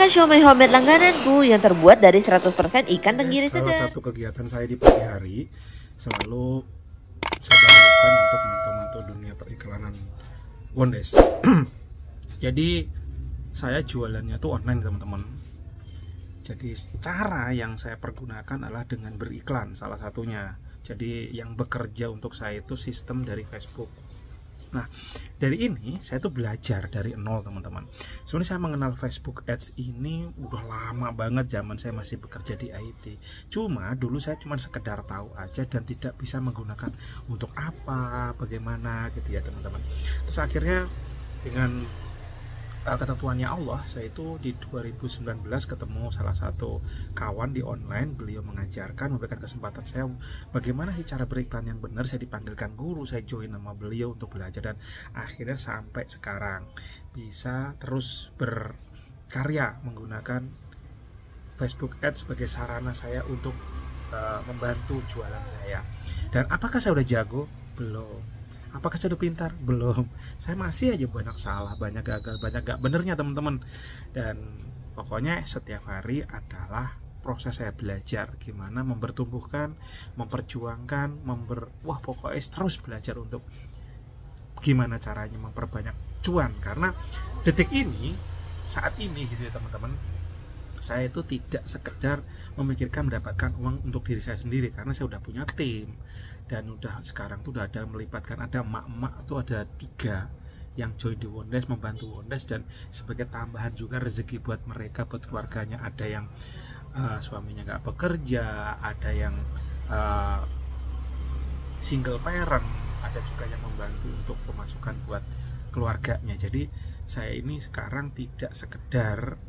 makan siomay homemade langgananku yang terbuat dari 100% ikan tenggiri Salah segar. satu kegiatan saya di pagi hari selalu saya lakukan untuk memantau dunia periklanan Wondes. Jadi saya jualannya tuh online teman-teman. Jadi cara yang saya pergunakan adalah dengan beriklan salah satunya. Jadi yang bekerja untuk saya itu sistem dari Facebook. Nah, dari ini saya tuh belajar dari nol teman-teman. Sebenarnya saya mengenal Facebook Ads ini udah lama banget, zaman saya masih bekerja di IT. Cuma dulu saya cuma sekedar tahu aja dan tidak bisa menggunakan untuk apa, bagaimana gitu ya teman-teman. Terus akhirnya dengan ketentuannya Allah, saya itu di 2019 ketemu salah satu kawan di online. Beliau mengajarkan, memberikan kesempatan saya bagaimana sih cara beriklan yang benar. Saya dipanggilkan guru, saya join nama beliau untuk belajar, dan akhirnya sampai sekarang bisa terus berkarya menggunakan Facebook Ads sebagai sarana saya untuk membantu jualan saya. Dan apakah saya udah jago? Belum. Apakah saya udah pintar? Belum. Saya masih aja banyak salah, banyak gagal, banyak gak benernya teman-teman. Dan pokoknya setiap hari adalah proses saya belajar gimana mempertumbuhkan, memperjuangkan, wah pokoknya terus belajar untuk gimana caranya memperbanyak cuan. Karena detik ini, saat ini gitu ya teman-teman, saya itu tidak sekedar memikirkan mendapatkan uang untuk diri saya sendiri, karena saya udah punya tim. Dan udah sekarang tuh udah ada melibatkan, ada emak-emak tuh ada 3 yang join di Wondes, membantu Wondes, dan sebagai tambahan juga rezeki buat mereka, buat keluarganya. Ada yang suaminya nggak bekerja, ada yang single parent, ada juga yang membantu untuk pemasukan buat keluarganya. Jadi saya ini sekarang tidak sekedar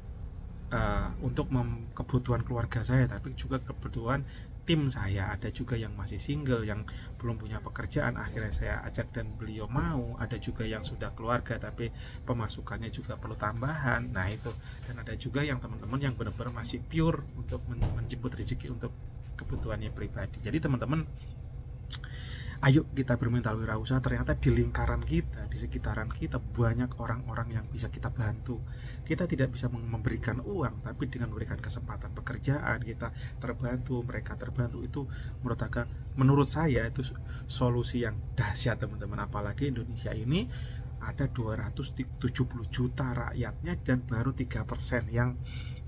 untuk kebutuhan keluarga saya, tapi juga kebutuhan tim saya. Ada juga yang masih single, yang belum punya pekerjaan, akhirnya saya ajak dan beliau mau. Ada juga yang sudah keluarga tapi pemasukannya juga perlu tambahan. Nah itu. Dan ada juga yang teman-teman yang benar-benar masih pure untuk menjemput rezeki untuk kebutuhannya pribadi. Jadi teman-teman, ayo kita bermental wirausaha. Ternyata di lingkaran kita, di sekitaran kita banyak orang-orang yang bisa kita bantu. Kita tidak bisa memberikan uang, tapi dengan memberikan kesempatan pekerjaan kita terbantu, mereka terbantu. Itu menurut saya itu solusi yang dahsyat teman-teman. Apalagi Indonesia ini ada 270 juta rakyatnya dan baru 3% yang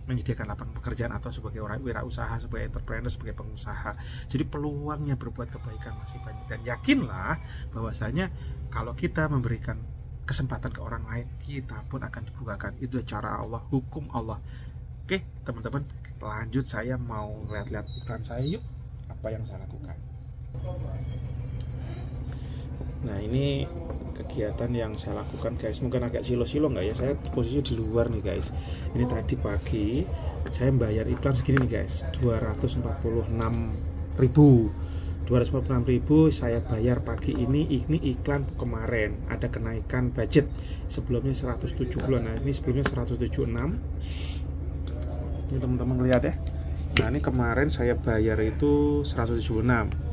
menyediakan lapangan pekerjaan atau sebagai orang wirausaha, sebagai entrepreneur, sebagai pengusaha. Jadi peluangnya berbuat kebaikan masih banyak, dan yakinlah bahwasanya kalau kita memberikan kesempatan ke orang lain, kita pun akan dibukakan. Itu cara Allah, hukum Allah. Oke teman-teman, lanjut, saya mau lihat-lihat iklan saya yuk, apa yang saya lakukan. Nah ini kegiatan yang saya lakukan guys, mungkin agak silo-silo nggak ya, saya posisinya di luar nih guys. Ini tadi pagi saya bayar iklan segini nih guys, 246.000 saya bayar pagi ini iklan kemarin ada kenaikan budget, sebelumnya 170. Nah ini sebelumnya 176. Ini teman-teman lihat ya. Nah ini kemarin saya bayar itu 176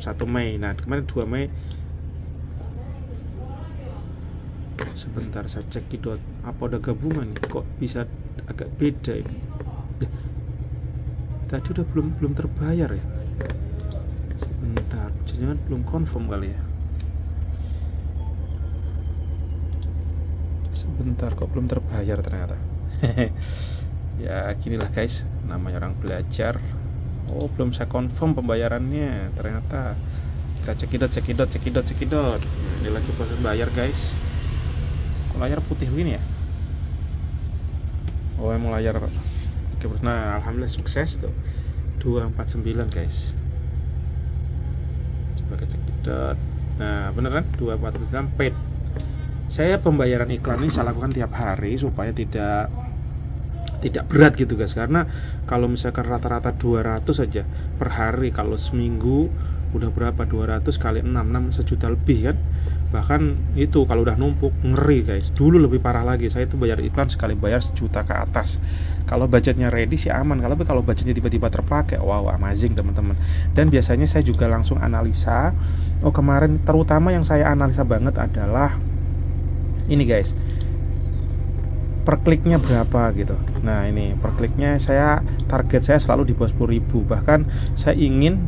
1 Mei. Nah kemarin 2 Mei. Sebentar saya cek gitu, apa ada gabungan kok bisa agak beda ini. Tadi udah belum terbayar ya. Sebentar, jangan belum confirm kali ya. Sebentar, kok belum terbayar ternyata. Ya ginilah guys, namanya orang belajar. Oh belum saya confirm pembayarannya ternyata. Kita cekidot. Ini lagi proses bayar guys. Kok layar putih begini ya? Oh emang layar. Nah alhamdulillah sukses tuh, 249 guys. Coba kita cekidot. Nah bener kan, 249 paid. Saya pembayaran iklan ini saya lakukan tiap hari supaya tidak berat gitu guys. Karena kalau misalkan rata-rata 200 saja per hari, kalau seminggu udah berapa, 200 kali 6 sejuta lebih kan. Bahkan itu kalau udah numpuk ngeri guys. Dulu lebih parah lagi, saya itu bayar iklan sekali bayar 1 juta ke atas. Kalau budgetnya ready sih aman, kalau budgetnya tiba-tiba terpakai, wow amazing teman-teman. Dan biasanya saya juga langsung analisa. Oh kemarin terutama yang saya analisa banget adalah ini guys, per kliknya berapa gitu. Nah ini per kliknya target saya selalu di bawah 10.000, bahkan saya ingin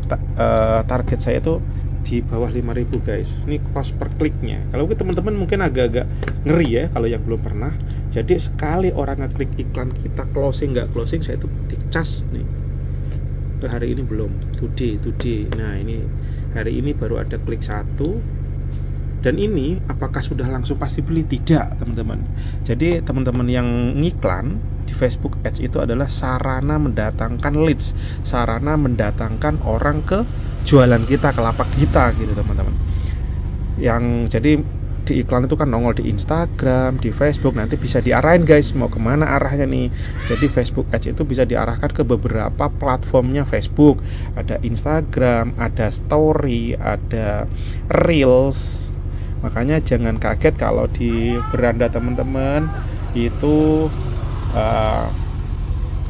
target saya itu di bawah 5.000 guys. Ini cost per kliknya. Kalau teman-teman mungkin agak-agak ngeri ya kalau yang belum pernah. Jadi sekali orang ngeklik iklan kita closing nggak closing, saya itu dicas nih. Hari ini belum, today. Nah ini hari ini baru ada klik 1. Dan ini apakah sudah langsung pasti beli? Tidak teman-teman. Jadi teman-teman yang ngiklan di Facebook Ads itu adalah sarana mendatangkan leads, sarana mendatangkan orang ke jualan kita, ke lapak kita gitu teman-teman. Yang jadi di iklan itu kan nongol di Instagram, di Facebook, nanti bisa diarahin guys mau kemana arahnya nih. Jadi Facebook Ads itu bisa diarahkan ke beberapa platformnya Facebook, ada Instagram, ada Story, ada Reels. Makanya jangan kaget kalau di beranda teman-teman itu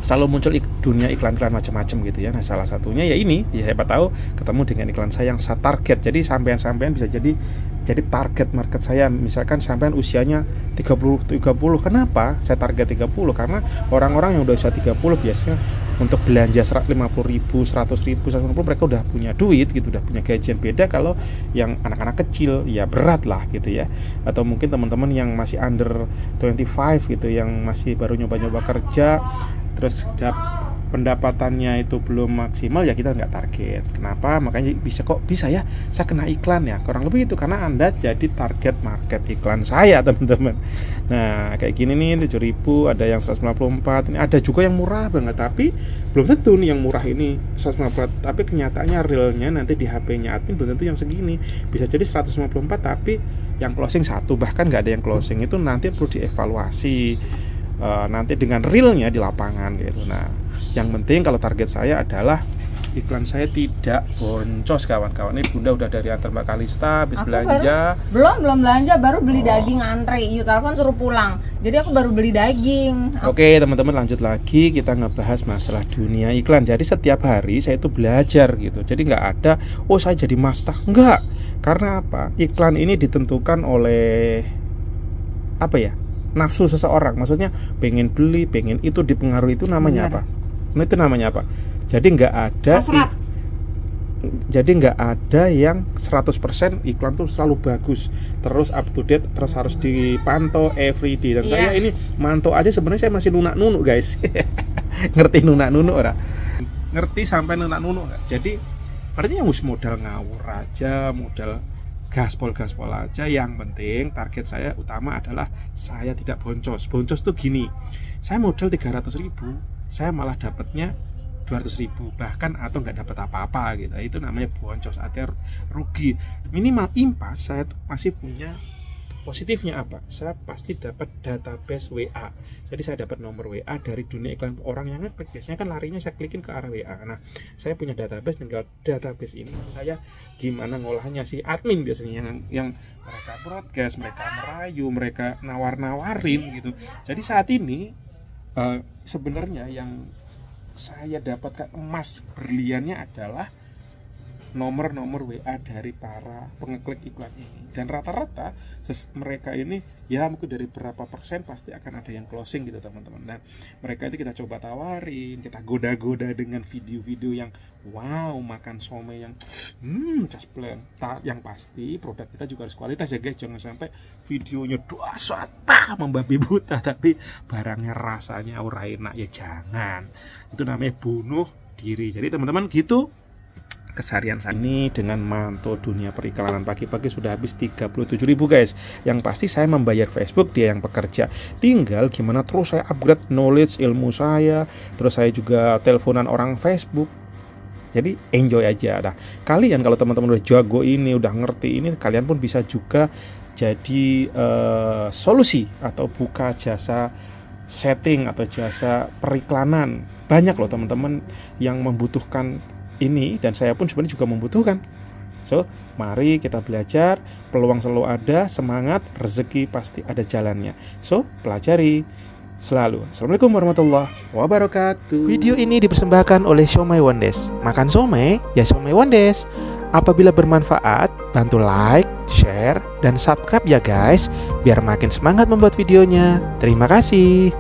selalu muncul dunia iklan-iklan macam-macam gitu ya. Nah salah satunya ya ini, ya siapa tahu ketemu dengan iklan saya yang saya target. Jadi sampean bisa jadi target market saya. Misalkan sampean usianya 30. Kenapa saya target 30? Karena orang-orang yang udah usia 30 biasanya untuk belanja 50.000, 100.000, 150 mereka udah punya duit gitu, udah punya gajian. Beda kalau yang anak-anak kecil ya berat lah gitu ya. Atau mungkin teman-teman yang masih under 25 gitu, yang masih baru nyoba-nyoba kerja, terus pendapatannya itu belum maksimal, ya kita nggak target. Kenapa? Makanya bisa ya saya kena iklan ya, kurang lebih itu karena Anda jadi target market iklan saya teman-teman. Nah kayak gini nih 7.000, ada yang 194, ini ada juga yang murah banget, tapi belum tentu nih yang murah ini 194, tapi kenyataannya realnya nanti di HP-nya admin belum tentu yang segini, bisa jadi 154 tapi yang closing 1, bahkan nggak ada yang closing. Itu nanti perlu dievaluasi nanti dengan realnya di lapangan gitu. Nah yang penting kalau target saya adalah iklan saya tidak boncos kawan-kawan. Ini Bunda udah dari antar Mbak Kalista habis belanja. Belum belanja, baru beli daging antri. Yuk telepon suruh pulang. Jadi aku baru beli daging. Oke teman-teman, lanjut lagi kita ngebahas masalah dunia iklan. Jadi setiap hari saya itu belajar gitu. Jadi nggak ada saya jadi master. Enggak. Karena apa? Iklan ini ditentukan oleh apa ya? Nafsu seseorang. Maksudnya pengen beli, pengen itu, dipengaruhi, itu namanya apa? Nah itu namanya apa? Jadi nggak ada yang 100% iklan tuh selalu bagus, terus up to date, terus harus dipantau everyday. Dan saya ini mantau aja sebenarnya saya masih nunak-nunuk guys. Ngerti nunak-nunuk ora? Ngerti sampai nunak-nunuk nggak? Jadi artinya modal ngawur aja, modal gaspol aja. Yang penting target saya utama adalah saya tidak boncos. Boncos tuh gini, saya modal 300.000, saya malah dapatnya 200.000 bahkan, atau nggak dapat apa-apa gitu. Itu namanya boncos, artinya rugi. Minimal impas saya masih punya positifnya apa? Saya pasti dapat database WA. Jadi saya dapat nomor WA dari dunia iklan orang yang ngeklik. Biasanya kan larinya saya klikin ke arah WA. Nah, saya punya database, tinggal database ini saya gimana ngolahnya si admin biasanya yang mereka broadcast, mereka merayu, mereka nawar-nawarin gitu. Jadi saat ini sebenarnya yang saya dapatkan emas berliannya adalah nomor-nomor WA dari para pengeklik iklan ini. Dan rata-rata mereka ini ya mungkin dari berapa persen pasti akan ada yang closing gitu teman-teman. Dan mereka itu kita coba tawarin, kita goda-goda dengan video-video yang wow, makan somai yang casplen. Yang pasti produk kita juga harus kualitas ya guys. Jangan sampai videonya dahsyat membabi buta tapi barangnya rasanya ora enak, ya jangan. Itu namanya bunuh diri. Jadi teman-teman gitu keseharian saya ini dengan mantau dunia periklanan. Pagi-pagi sudah habis 37.000 guys. Yang pasti saya membayar Facebook, dia yang bekerja. Tinggal gimana terus saya upgrade knowledge, ilmu saya. Terus saya juga teleponan orang Facebook. Jadi enjoy aja. Nah, kalian kalau teman-teman udah jago ini, udah ngerti ini, kalian pun bisa juga jadi solusi atau buka jasa setting atau jasa periklanan. Banyak loh teman-teman yang membutuhkan ini, dan saya pun sebenarnya juga membutuhkan. So, mari kita belajar, peluang selalu ada, semangat, rezeki pasti ada jalannya. So, pelajari selalu. Assalamualaikum warahmatullahi wabarakatuh. Video ini dipersembahkan oleh Siomay Wondes. Makan somai, ya Siomay Wondes. Apabila bermanfaat, Bantu like, share, dan subscribe ya guys, biar makin semangat membuat videonya. Terima kasih.